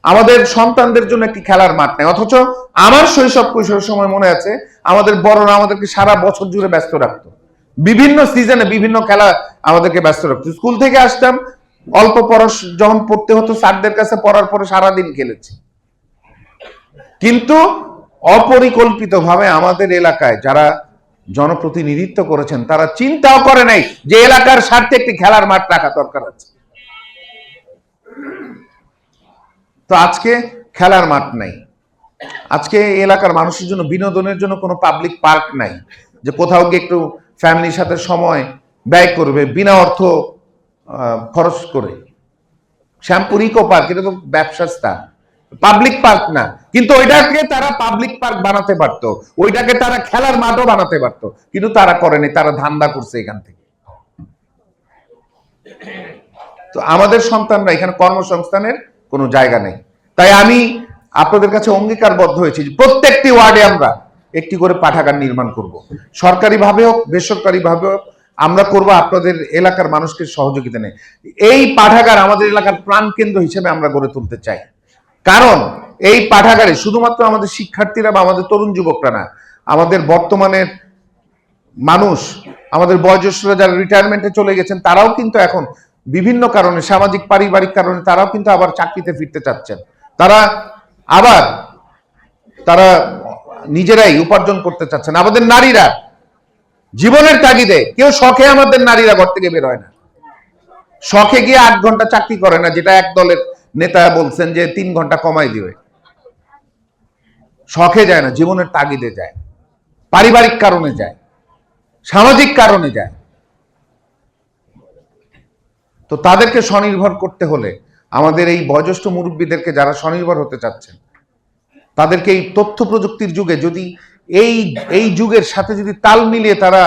আমাদের সন্তানদের জন্য একটি খেলার মাঠ নেই। অথচ আমার শৈশব কৈশোরের সময় মনে আছে আমাদের বড়রা আমাদেরকে সারা বছর জুড়ে ব্যস্ত রাখতো, বিভিন্ন সিজনে বিভিন্ন খেলা আমাদেরকে ব্যস্ত রাখতো। স্কুল থেকে আসতাম, অল্প পড়াশ যখন পড়তে হতো স্যারদের কাছে পড়ার পরে সারাদিন খেলেছি। কিন্তু অপরিকল্পিতভাবে আমাদের এলাকায় যারা জনপ্রতিনিধিত্ব করেছেন তারা চিন্তাও করে নাই যে এলাকার স্বার্থে একটি খেলার মাঠ রাখা দরকার আছে। তো আজকে খেলার মাঠ নাই, আজকে এলাকার মানুষের জন্য বিনোদনের জন্য কোনো পাবলিক পার্ক নাই, যে কোথাও গিয়ে একটু ফ্যামিলির সাথে সময় ব্যয় করবে বিনা অর্থ খরচ করে। শ্যামপুর ইকো পার্ক এটা তো ব্যবসার স্থান, পাবলিক পার্ক না। কিন্তু ওইটাকে তারা পাবলিক পার্ক বানাতে পারতো, ওইটাকে তারা খেলার মাঠও বানাতে পারতো, কিন্তু তারা করেনি, তারা ধান্দা করছে এখান থেকে। তো আমাদের সন্তানরা এখানে কর্মসংস্থানের কোনো জায়গা নেই। তাই আমি আপনাদের কাছে অঙ্গীকারবদ্ধ হয়েছি যে প্রত্যেকটি ওয়ার্ডে আমরা একটি করে পাঠাগার নির্মাণ করব, সরকারিভাবে হোক বেসরকারিভাবে হোক আমরা করব, আপনাদের এলাকার মানুষকে সহযোগিতা নেই। এই পাঠাগার আমাদের এলাকার প্রাণকেন্দ্র হিসেবে আমরা গড়ে তুলতে চাই। কারণ এই পাঠাগারে শুধুমাত্র আমাদের শিক্ষার্থীরা বা আমাদের তরুণ যুবকরা না, আমাদের বর্তমানের মানুষ, আমাদের বয়োজ্যেষ্ঠরা যারা রিটায়ারমেন্টে চলে গেছেন তারাও কিন্তু এখন বিভিন্ন কারণে, সামাজিক পারিবারিক কারণে তারাও কিন্তু আবার চাকরিতে ফিরতে চাচ্ছেন। তারা নিজেরাই উপার্জন করতে চাচ্ছেন। আমাদের নারীরা জীবনের তাগিদে, কেউ শখে আমাদের নারীরা ঘর থেকে বের হয় না, শখে গিয়ে 8 ঘন্টা চাকরি করে না, যেটা এক দলের নেতা বলছেন যে 3 ঘন্টা কমাই দিবে। শখে যায় না, জীবনের তাগিদে যায়, পারিবারিক কারণে যায়, সামাজিক কারণে যায়। তো তাদেরকে স্বনির্ভর করতে হলে আমাদের এই বয়োজ্যেষ্ঠ মুরব্বীদেরকে যারা স্বনির্ভর হতে চাচ্ছেন তাদেরকে এই তথ্য প্রযুক্তির যুগে যদি এই যুগের সাথে যদি তাল মিলিয়ে তারা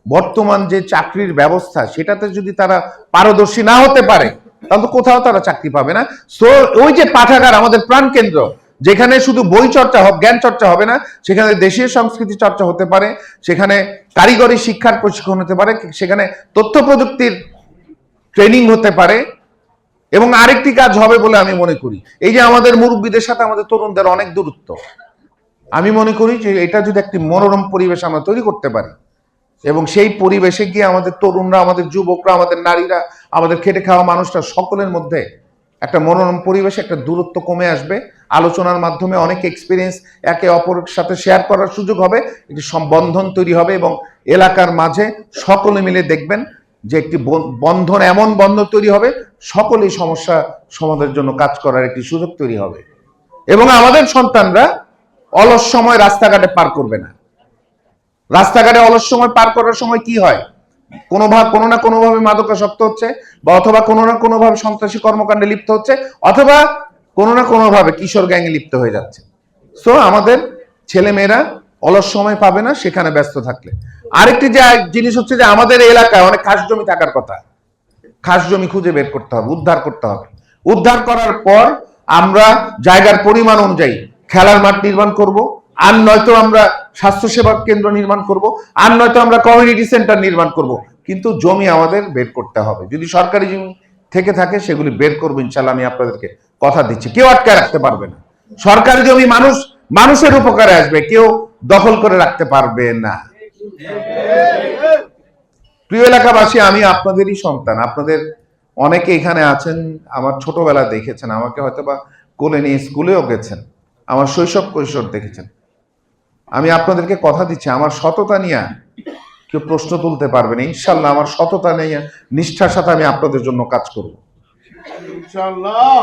বর্তমান যে চাকরির ব্যবস্থা সেটাতে যদি তারা পারদর্শী না হতে পারে তাহলে তো কোথাও তারা চাকরি পাবে না। সো ওই যে পাঠাগার আমাদের প্রাণকেন্দ্র, যেখানে শুধু বই চর্চা হোক, জ্ঞান চর্চা হবে না, সেখানে দেশীয় সংস্কৃতি চর্চা হতে পারে, সেখানে কারিগরি শিক্ষার প্রশিক্ষণ হতে পারে, সেখানে তথ্য প্রযুক্তির ট্রেনিং হতে পারে। এবং আরেকটি কাজ হবে বলে আমি মনে করি, এই যে আমাদের মুরব্বীদের সাথে আমাদের তরুণদের অনেক দূরত্ব, আমি মনে করি যে এটা যদি একটি মনোরম পরিবেশ আমরা তৈরি করতে পারি এবং সেই পরিবেশে গিয়ে আমাদের তরুণরা, আমাদের যুবকরা, আমাদের নারীরা, আমাদের খেটে খাওয়া মানুষরা সকলের মধ্যে একটা মনোরম পরিবেশে একটা দূরত্ব কমে আসবে। আলোচনার মাধ্যমে অনেক এক্সপিরিয়েন্স একে অপরের সাথে শেয়ার করার সুযোগ হবে, একটি বন্ধন তৈরি হবে এবং এলাকার মাঝে সকলে মিলে দেখবেন যে একটি বন্ধন, এমন বন্ধন তৈরি হবে সকলেই সমস্যা সমাধানের জন্য কাজ করার একটি সুযোগ তৈরি হবে। এবং আমাদের সন্তানরা অলস সময় রাস্তাঘাটে পার করবে না। রাস্তাঘাটে অলস সময় পার করার সময় কি হয়, কোনো না কোনোভাবে মাদকাসক্ত হচ্ছে, বা অথবা কোনো না কোনোভাবে সন্ত্রাসী কর্মকাণ্ডে লিপ্ত হচ্ছে, অথবা কোনো না কোনোভাবে কিশোর গ্যাংয়ে লিপ্ত হয়ে যাচ্ছে। সো আমাদের ছেলেমেয়েরা অলস সময় পাবে না সেখানে ব্যস্ত থাকলে। আরেকটি যে জিনিস হচ্ছে যে আমাদের এলাকায় অনেক খাস জমি থাকার কথা, খাস জমি খুঁজে বের করতে হবে, উদ্ধার করতে হবে। উদ্ধার করার পর আমরা জায়গার পরিমাণ অনুযায়ী খেলার মাঠ নির্মাণ করব, আর নয়তো আমরা স্বাস্থ্যসেবা কেন্দ্র নির্মাণ করব, আর নয়তো আমরা কমিউনিটি সেন্টার নির্মাণ করব। কিন্তু জমি আমাদের বের করতে হবে। যদি সরকারি জমি থেকে থাকে সেগুলি বের করবো ইনশাল্লাহ, আমি আপনাদেরকে কথা দিচ্ছি, কেউ আটকায় রাখতে পারবে না। সরকারি জমি মানুষের উপকারে আসবে, কেউ দখল করে রাখতে পারবে না। প্রিয় এলাকাবাসী, আমি আপনাদেরই সন্তান, আপনাদের অনেকে এখানে আছেন, আমার ছোটবেলা দেখেছেন, আমাকে হয়তো বা কোলে নিয়ে স্কুলেও গেছেন, আমার শৈশব কৈশোর দেখেছেন। আমি আপনাদেরকে কথা দিচ্ছি, আমার সততা নিয়ে কেউ প্রশ্ন তুলতে পারবে না ইনশাল্লাহ। আমার সততা নিয়ে নিষ্ঠার সাথে আমি আপনাদের জন্য কাজ করব ইনশাল্লাহ।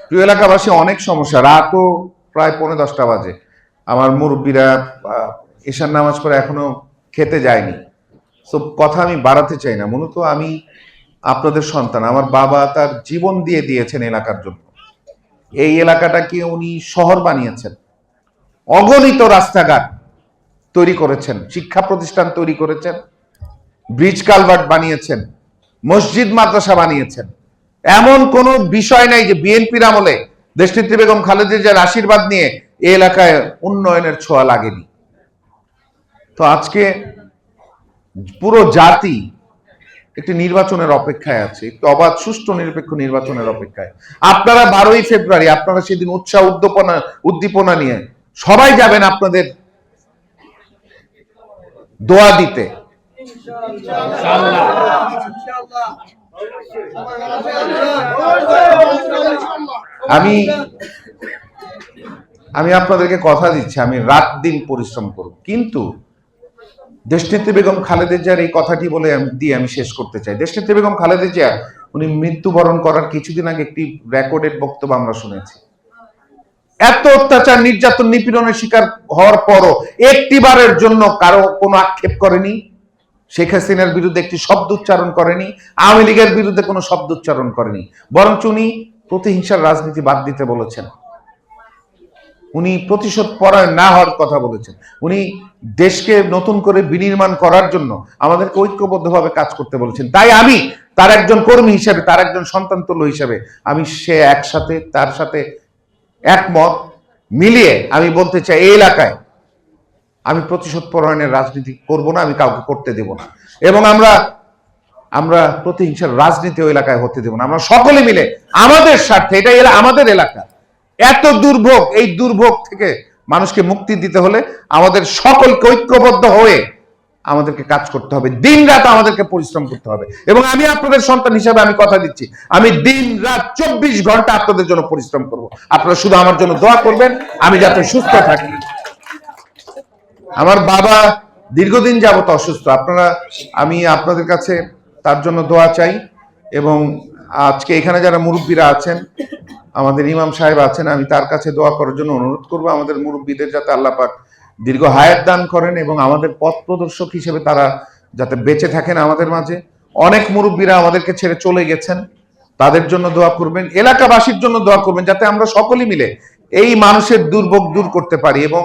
প্রিয় এলাকাবাসী, অনেক সমস্যা, রাতও প্রায় 10:45 বাজে, আমার মুরব্বীরা এশার নামাজ পড়ে এখনো খেতে যায়নি। তো কথা আমি বাড়াতে চাই না, মূলত আমি আপনাদের সন্তান। আমার বাবা তার জীবন দিয়ে দিয়েছেন এলাকার জন্য, এই এলাকাটাকে উনি শহর বানিয়েছেন, অগণিত রাস্তাঘাট তৈরি করেছেন, শিক্ষা প্রতিষ্ঠান তৈরি করেছেন, ব্রিজ কালভার্ট বানিয়েছেন, মসজিদ মাদ্রাসা বানিয়েছেন। এমন কোনো বিষয় নাই যে বিএনপির আমলে দেশনেত্রী বেগম খালেদা জিয়ার আশীর্বাদ নিয়ে এই এলাকায় উন্নয়নের ছোঁয়া লাগেনি। তো আজকে পুরো জাতি একটি নির্বাচনের অপেক্ষায় আছে, একটু অবাধ সুষ্ঠু নিরপেক্ষ নির্বাচনের অপেক্ষায়। আপনারা 12ই ফেব্রুয়ারি আপনারা সেদিন উৎসাহ উদ্দীপনা নিয়ে সবাই যাবেন আপনাদের দোয়া দিতে। আমি আপনাদেরকে কথা দিচ্ছি, আমি রাত দিন পরিশ্রম করব, কিন্তু দেশনেত্রী বেগম খালেদা জিয়ার এই কথাটি বলে আমি শেষ করতে চাই। দেশনেত্রী বেগম খালেদা জিয়া উনি মৃত্যুবরণ করার কিছুদিন আগে একটি রেকর্ডেড বক্তব্য আমরা শুনেছি। এত অত্যাচার নির্যাতন নিপীড়নের শিকার হওয়ার পরও একটিবারের জন্য কারো কোনো আক্ষেপ করেনি, শেখ হাসিনার বিরুদ্ধে একটি শব্দ উচ্চারণ করেনি, আওয়ামী লীগের বিরুদ্ধে কোনো শব্দ উচ্চারণ করেনি, বরঞ্চ উনি প্রতিহিংসার রাজনীতি বাদ দিতে বলেছেন, উনি প্রতিশোধ পরায়ণ না হওয়ার কথা বলেছেন, উনি দেশকে নতুন করে বিনির্মাণ করার জন্য আমাদেরকে ঐক্যবদ্ধভাবে কাজ করতে বলেছেন। তাই আমি তার একজন কর্মী হিসেবে, তার একজন সন্তানতুল্য হিসেবে আমি তার সাথে একমত মিলিয়ে আমি বলতে চাই, এই এলাকায় আমি প্রতিশোধ পরায়ণের রাজনীতি করব না, আমি কাউকে করতে দেব না, এবং আমরা প্রতিহিংসার রাজনীতি ওই এলাকায় হতে দেব না। আমরা সকলে মিলে আমাদের স্বার্থে, এটা আমাদের এলাকা, এত দুর্ভোগ, এই দুর্ভোগ থেকে মানুষকে মুক্তি দিতে হলে আমাদের সকলকে ঐক্যবদ্ধ হয়ে আমাদেরকে কাজ করতে হবে, দিন রাত আমাদেরকে পরিশ্রম করতে হবে। এবং আমি আপনাদের সন্তান হিসাবে আমি কথা দিচ্ছি, আমি দিন রাত 24 ঘন্টা আপনাদের জন্য পরিশ্রম করব। আপনারা শুধু আমার জন্য দোয়া করবেন, আমি যাতে সুস্থ থাকি। আমার বাবা দীর্ঘদিন যাবত অসুস্থ, আমি আপনাদের কাছে তার জন্য দোয়া চাই। এবং আজকে এখানে যারা মুরব্বীরা আছেন, আমাদের ইমাম সাহেব আছেন, আমি তার কাছে দোয়া করার জন্য অনুরোধ করব, আমাদের মুরব্বীদের যাতে আল্লাহ পাক দীর্ঘ হায়াত দান করেন এবং আমাদের পথ প্রদর্শক হিসেবে তারা যাতে বেঁচে থাকেন আমাদের মাঝে। অনেক মুরব্বীরা আমাদেরকে ছেড়ে চলে গেছেন, তাদের জন্য দোয়া করবেন, এলাকাবাসীর জন্য দোয়া করবেন, যাতে আমরা সকলে মিলে এই মানুষের দুর্ভোগ দূর করতে পারি এবং